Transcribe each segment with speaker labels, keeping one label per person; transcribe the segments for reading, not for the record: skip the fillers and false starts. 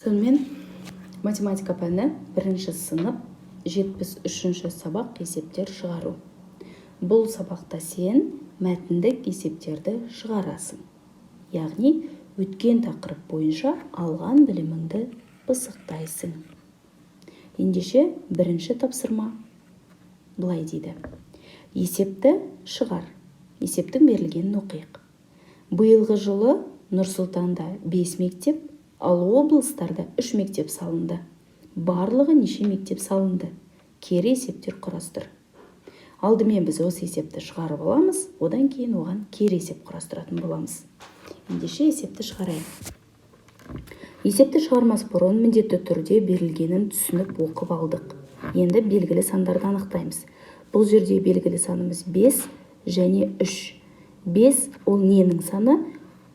Speaker 1: Сонымен математика пәні 1-ші сынып 73-ші сабақ есептер шығару. Бұл сабақта сен мәтіндік есептерді шығарасың. Яғни өткен тақырып бойынша алған біліміңді пысықтайсың. Ендеше 1-ші тапсырма былай дейді. Есепті шығар. Есептің берілгенін оқиық. Биылғы жылы Нұр-Сұлтанда 5 мектеп, ал облыстарда 3 мектеп салынды. Барлығы неше мектеп салынды? Кері есептер құрастыр. Алдымен біз осы есепті шығарып аламыз, одан кейін оған кері есеп құрастыратын боламыз. Ендеше есепті шығарайық. Есепті шығармас бұрын міндетті түрде берілгенін түсініп оқып алдық. Енді белгілі сандарды анықтаймыз. Бұл жерде белгілі санымыз 5 және 3. 5 ол ненің саны?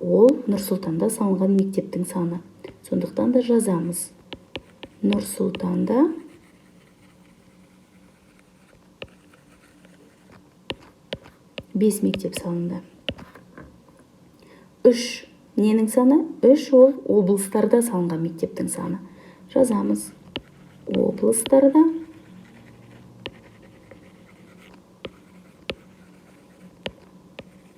Speaker 1: Ол Нұр-Сұлтанда салынған мектептің саны. Сондықтан да жазамыз. Нұр-Сұлтанда 5 мектеп салынды. 3 ненің саны? 3 ол облыстарда салынған мектептің саны. Жазамыз. Облыстарда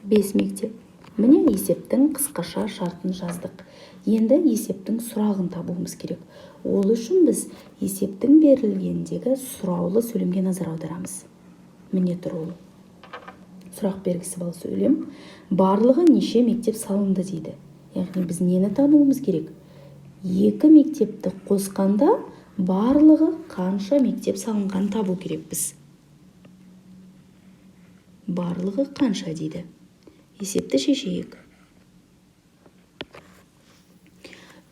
Speaker 1: 5 мектеп. Міне есептің қысқаша шартын жаздық. Енді есептің сұрағын табуымыз керек. Ол үшін біз есептің берілгендегі сұраулы сөйлемге назар аударамыз. Міне тұр ол. Сұрақ белгісі бар сөйлем. Барлығы неше мектеп салынды дейді. Яғни біз нені табуымыз керек? 2 мектепті қосқанда барлығы қанша мектеп салынған табу керек біз. Барлығы қанша дейді. Есепті шешейік.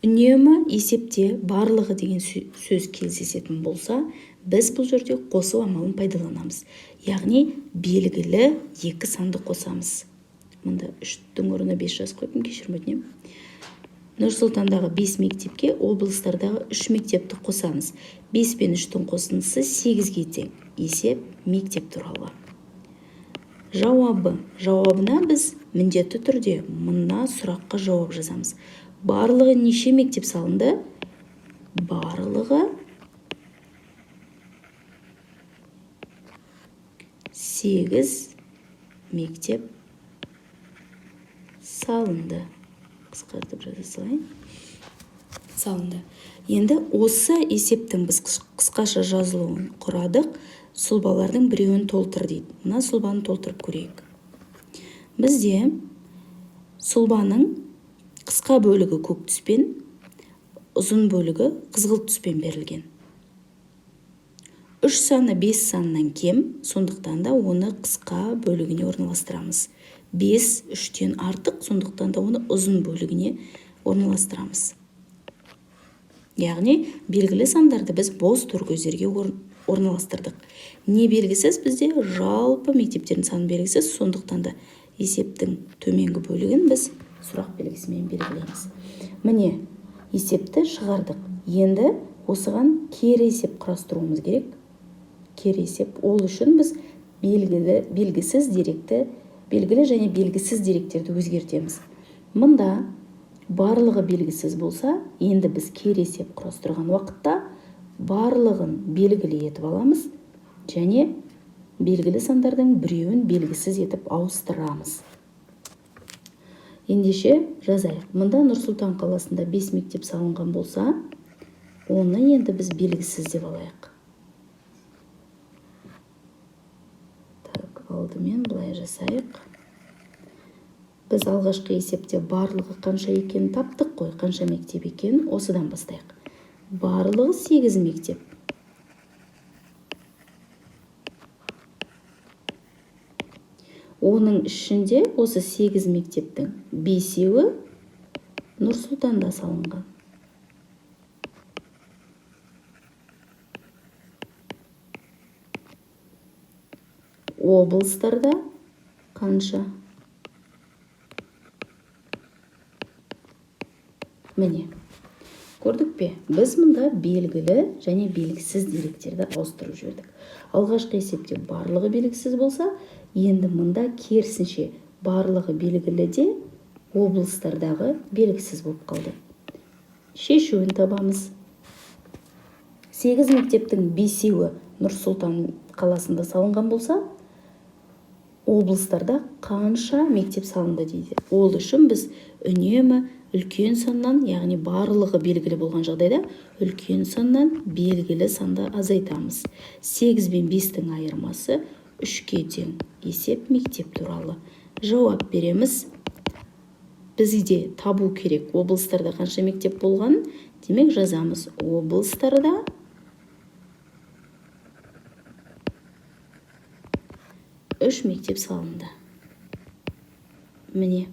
Speaker 1: Үнемі есепте барлығы деген сөз кездесетін болса, біз бұл жерде қосу амалын пайдаланамыз. Яғни белгілі 2 санды қосамыз. Мұнда 3-тің орнына 5 жаз қойдым, кешірім өтінем. Нұр-Сұлтандағы 5 мектепке облыстардағы 3 мектепті қосамыз. 5 пен 3-тің қосындысы 8-ге тең. Есеп мектеп туралы. Жауабына біз міндетті түрде мына сұраққа жауап жазамыз. Барлығы неше мектеп салынды? Барлығы 8 мектеп салынды. Қысқартып жаза салайын. Салынды. Енді осы есептің біз қысқаша жазылуын құрадық. Сұлбалардың біреуін толтыр дейді. Мына сұлбаны толтырып көрейік. Бізде сұлбаның қысқа бөлігі көк түспен, ұзын бөлігі қызғылт түспен берілген. 3 саны 5 санынан кем, сондықтан да оны қысқа бөлігіне орналастырамыз. 5 3-тен артық, сондықтан да оны ұзын бөлігіне орналастырамыз. Яғни белгілі сандарды біз бос төркөздерге орналастырдық. Не белгісіз? Бізде жалпы мектептердің саны белгісіз, сондықтан да есептің төменгі бөлігін біз сұрақ белгісімен белгілейміз. Міне, есепті шығардық. Енді осыған кері есеп құрастыруымыз керек. Кері есеп ол үшін біз белгілі және белгісіз деректерді өзгертеміз. Мұнда барлығы белгісіз болса, енді біз кері есеп құрастырған уақытта барлығын белгілі етіп аламыз және белгілі сандардың біреуін белгісіз етіп ауыстырамыз. Ендеше жазайық. Мұнда Нұр-Сұлтан қаласында 5 мектеп салынған болса, оны енді біз белгісіз деп алайық. Так, алдымен былай жасайық. Біз алғашқы есепте барлығы қанша екенін таптық қой, қанша мектеп екенін осыдан бастайық. Барлығы 8 мектеп. Оның ішінде осы 8 мектептің 5-еуі Нұр-Сұлтанда салынған. Облыстарда қанша? Міне. Көрдік пе? Біз мұнда белгілі және белгісіз деректерді ауыстырып жібердік. Алғашқы есепте барлығы белгісіз болса, енді мұнда керісінше барлығы белгілі де облыстардағы белгісіз болып қалды. шешуін табамыз. 8 мектептің 5-еуі Нұр-Сұлтан қаласында салынған болса, облыстарда қанша мектеп салынды дейді. Ол үшін біз үнемі үлкен саннан, яғни барлығы белгілі болған жағдайда, үлкен саннан белгілі санды азайтамыз. 8 бен 5-тің айырмасы 3-ке тең. Есеп мектеп туралы. Жауап береміз. Бізге табу керек облыстарда қанша мектеп болған. Демек жазамыз облыстарда 3 мектеп салынды. Міне.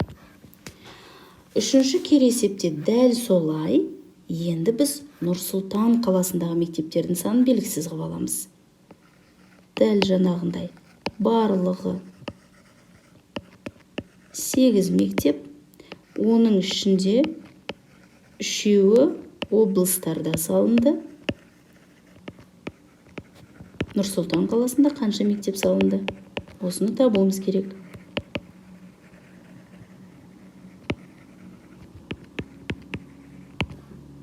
Speaker 1: Үшінші кері есепте дәл солай. Енді біз Нұр-Сұлтан қаласындағы мектептердің санын белгісіз қылып аламыз. Дәл жаңағындай барлығы 8 мектеп, оның ішінде 3-еуі облыстарда салынды. Нұр-Сұлтан қаласында қанша мектеп салынды? Осыны табуымыз керек.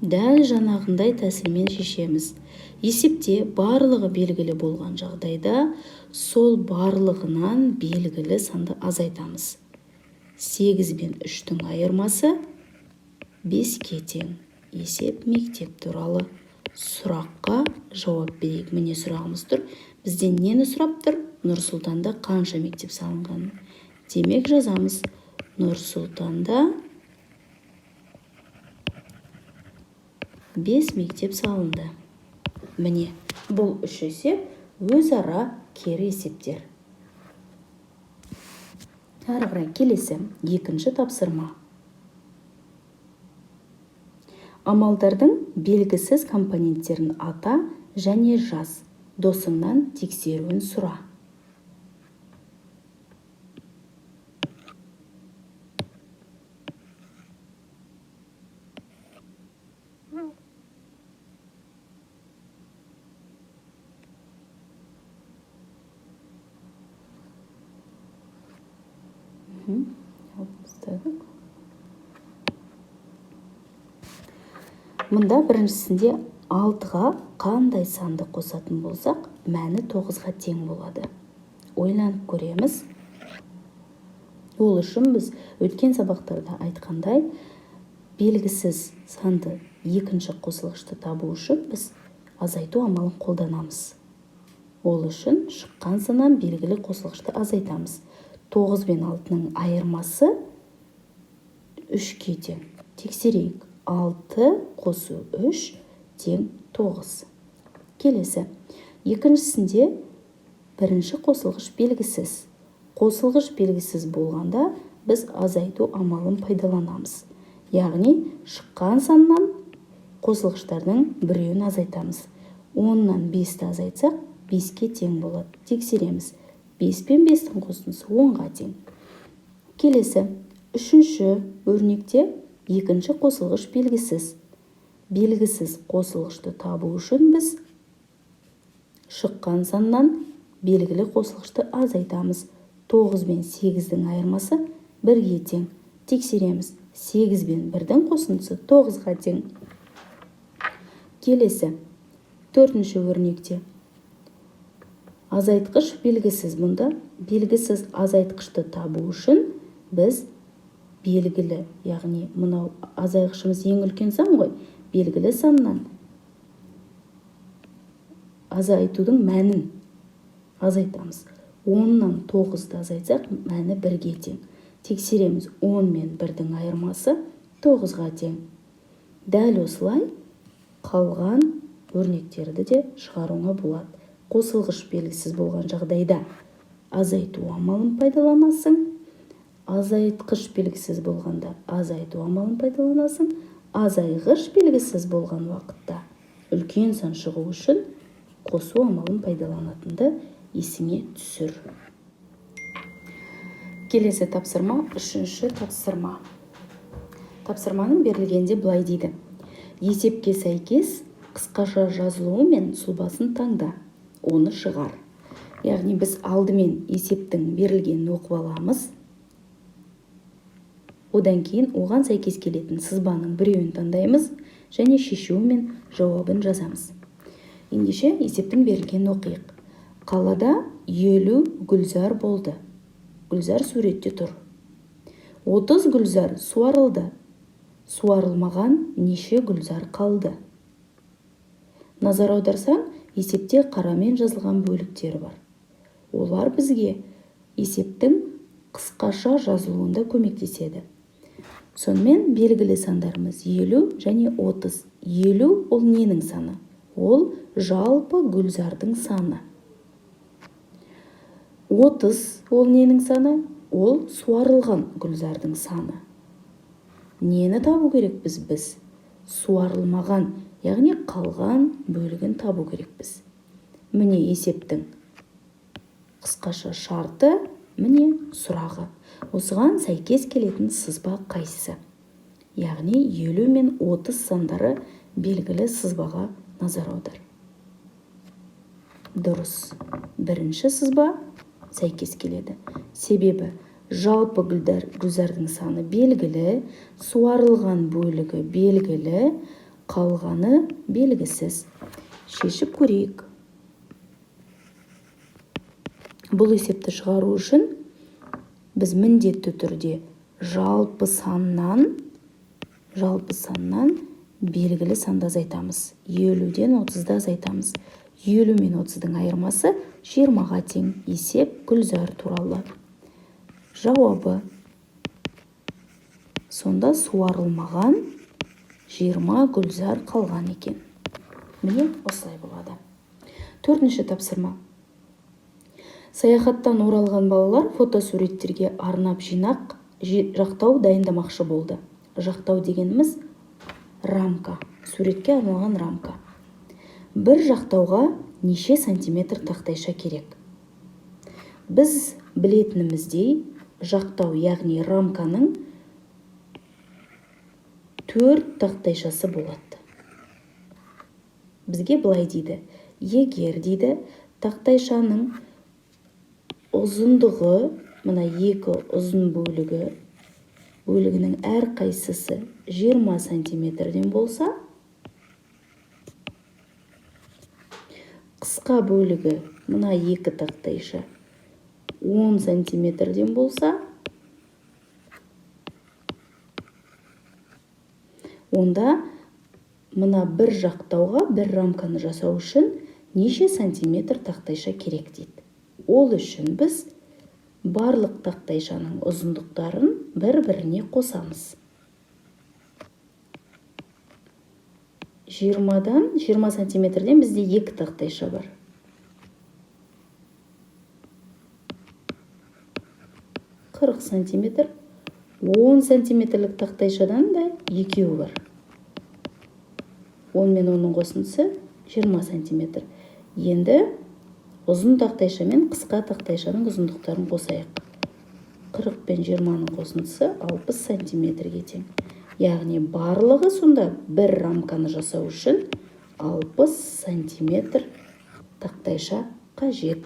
Speaker 1: Дәл жаңағындай тәсілмен шешеміз. Есепте барлығы белгілі болған жағдайда сол барлығынан белгілі санды азайтамыз. 8 бен 3-тің айырмасы 5-ке тең. Есеп мектеп туралы. Сұраққа жауап берейік. Міне сұрағымыз тұр. Бізден нені сұрап тұр? Нұр-Сұлтанда қанша мектеп салынған? Демек жазамыз. Нұр-Сұлтанда 5 мектеп салынды. Міне, бұл 3 есеп өзара кері есептер. Ары қарай келесі екінші тапсырма. Амалдардың белгісіз компоненттерін ата және жаз. Досыңнан тексеруін сұра. Мұнда біріншісінде 6-ға қандай санды қосатын болсақ, мәні 9-ға тең болады. Ойланып көреміз. Ол үшін біз өткен сабақтарда айтқандай, белгісіз санды екінші қосылғышты табу үшін біз азайту амалын қолданамыз. Ол үшін шыққан саннан белгілі қосылғышты азайтамыз. 9 бен 6-ның айырмасы 3-ке тең. Тексерейік. 6 қосу 3 тең 9. Келесі. Екіншісінде бірінші қосылғыш белгісіз. Қосылғыш белгісіз болғанда біз азайту амалын пайдаланамыз. Яғни шыққан саннан қосылғыштардың біреуін азайтамыз. 10-нан 5-ті азайтсақ 5-ке тең болады. Тексереміз. 5 пен 5-тің қосындысы 10-ға тең. Келесі. Үшінші өрнекте екінші қосылғыш белгісіз. Белгісіз қосылғышты табу үшін біз шыққан саннан белгілі қосылғышты азайтамыз. 9 бен 8-дің айырмасы 1-ге тең. Тексереміз. 8 бен 1-дің қосындысы 9-ға тең. Келесі. Төртінші өрнекте азайтқыш белгісіз. Мұнда белгісіз азайтқышты табу үшін біз белгілі, яғни мынау азайғышымыз ең үлкен сан ғой, белгілі саннан азайтудың мәнін азайтамыз. 10-нан 9-ды азайтсақ, мәні 1-ге тең. Тексереміз. 10 мен 1-дің айырмасы 9-ға тең. Дәл осылай қалған өрнектерді де шығаруға болады. Қосылғыш белгісіз болған жағдайда азайту амалын пайдаланасың. Азайтқыш белгісіз болғанда азайту амалын пайдаланасың. Азайғыш белгісіз болған уақытта үлкен сан шығу үшін қосу амалын пайдаланатынды есіңе түсір. Келесі тапсырма, үшінші тапсырма. Тапсырманың берілгенде былай дейді. Есепке сәйкес қысқаша жазылуы мен сұлбасын таңда. Оны шығар. Яғни біз алдымен есептің берілгенін оқып аламыз. Одан кейін оған сәйкес келетін сызбаның біреуін таңдаймыз. және шешуі мен жауабын жазамыз. Ендеше есептің берілгенін оқиық. Қалада 50 гүлзар болды. Гүлзар суретте тұр. 30 гүлзар суарылды. Суарылмаған неше гүлзар қалды? Назар аударсаң, есепте қарамен жазылған бөліктері бар. Олар бізге есептің қысқаша жазылуында көмектеседі. Сонымен белгілі сандарымыз 50 және 30. 50 ол ненің саны? Ол жалпы гүлзардың саны. 30 ол ненің саны? Ол суарылған гүлзардың саны. Нені табу керекпіз біз? Суарылмаған, яғни қалған бөлігін табу керекпіз. Міне есептің қысқаша шарты, міне сұрағы. Осыған сәйкес келетін сызба қайсысы? Яғни 50 мен 30 сандары белгілі сызбаға назар аудар. Дұрыс. Бірінші сызба сәйкес келеді. Себебі жалпы гүлзардың саны белгілі, суарылған бөлігі белгілі, қалғаны белгісіз. Шешіп көрейік. Бұл есепті шығару үшін біз міндетті түрде жалпы саннан белгілі санды азайтамыз. 50-ден 30-ды азайтамыз. 50 мен 30-дың айырмасы 20-ға тең. Есеп гүлзар туралы. Жауабы. Сонда суарылмаған 20 гүлзар қалған екен. Міне осылай болады. Төртінші тапсырма. Саяхаттан оралған балалар фотосуреттерге арнап жақтау дайындамақшы болды. Жақтау дегеніміз рамка. Суретке арналған рамка. Бір жақтауға неше сантиметр тақтайша керек? Біз білетініміздей, жақтау, яғни рамканың 4 тақтайшасы болады. Бізге былай дейді. Егер дейді, тақтайшаның ұзындығы, мына 2 ұзын бөлігінің әр қайсысы 20 сантиметрден болса, қысқа бөлігі, мына 2 тақтайша 10 сантиметрден болса, онда мына бір жақтауға бір рамканы жасау үшін неше сантиметр тақтайша керек дейді. Ол үшін біз барлық тақтайшаның ұзындықтарын бір-біріне қосамыз. 20 сантиметрден бізде 2 тақтайша бар. 40 сантиметр, 10 сантиметрлік тақтайшадан да 2 бар. 10 мен 10-ның қосындысы 20 сантиметр. Енді ұзын тақтайша мен қысқа тақтайшаның ұзындықтарын қосайық. 40 пен 20-ның қосындысы 60 сантиметрге тең. Яғни барлығы сонда бір рамканы жасау үшін 60 сантиметр тақтайша қажет.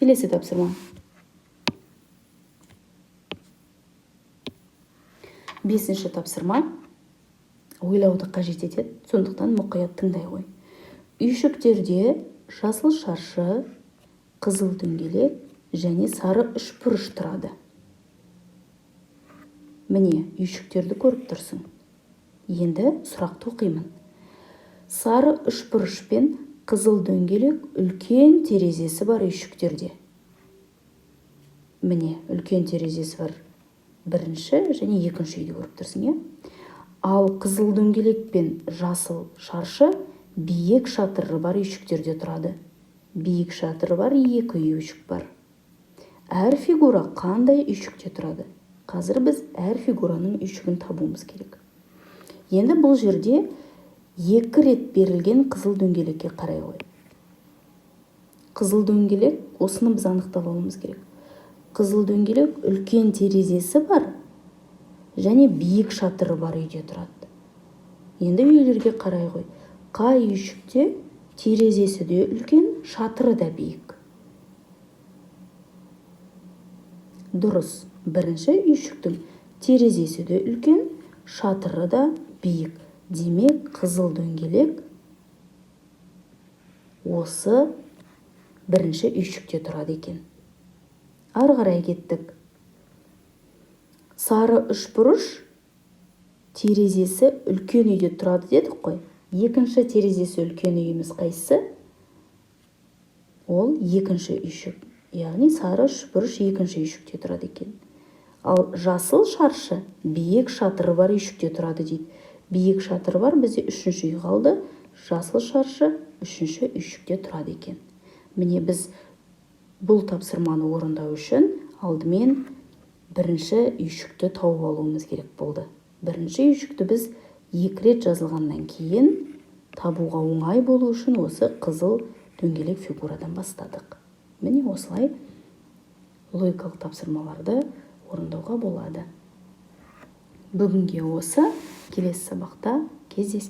Speaker 1: Келесі тапсырма. Бесінші тапсырма ойлауды қажет етеді, сондықтан мұқият тыңдай ғой. Үйшіктерде жасыл шаршы, қызыл дөңгелек және сары үшбұрыш тұрады. Міне, үйшіктерді көріп тұрсың. Енді сұрақты оқимын. Сары үшбұрыш пен қызыл дөңгелек үлкен терезесі бар үйшіктерде. Міне, үлкен терезесі бар бірінші және екінші үйді көріп тұрсың, Ал қызыл дөңгелек пен жасыл шаршы биік шатыры бар үйшіктерде тұрады. Биік шатыры бар 2 үйшік бар. Әр фигура қандай үйшікте тұрады? Қазір біз әр фигураның үйшігін табуымыз керек. Енді бұл жерде 2 рет берілген қызыл дөңгелекке қарай ғой. Қызыл дөңгелек, осыны біз анықтап алуымыз керек. Қызыл дөңгелек үлкен терезесі бар және биік шатыры бар үйде тұрады. Енді үйлерге қарай ғой. Қай үйшікте терезесі де үлкен, шатыры да биік? Дұрыс. Бірінші үйшіктің терезесі де үлкен, шатыры да биік. Демек, қызыл дөңгелек осы бірінші үйшікте тұрады екен. Ары қарай кеттік. Сары үшбұрыш терезесі үлкен үйде тұрады дедік қой. Екінші терезесі үлкен үйіміз қайсы? Ол екінші үйшік. Яғни сары үшбұрыш екінші үйшікте тұрады екен. Ал жасыл шаршы биік шатыры бар үйшікте тұрады дейді. Биік шатыры бар, бізде үшінші үй қалды. Жасыл шаршы үшінші үйшікте тұрады екен. Міне біз бұл тапсырманы орындау үшін алдымен бірінші үйшікті тауып алуымыз керек болды. Бірінші үйшікті біз 2 рет жазылғаннан кейін табуға оңай болу үшін осы қызыл дөңгелек фигурадан бастадық. Міне осылай логикалық тапсырмаларды орындауға болады. Бүгінге осы, келесі сабақта кездескенше.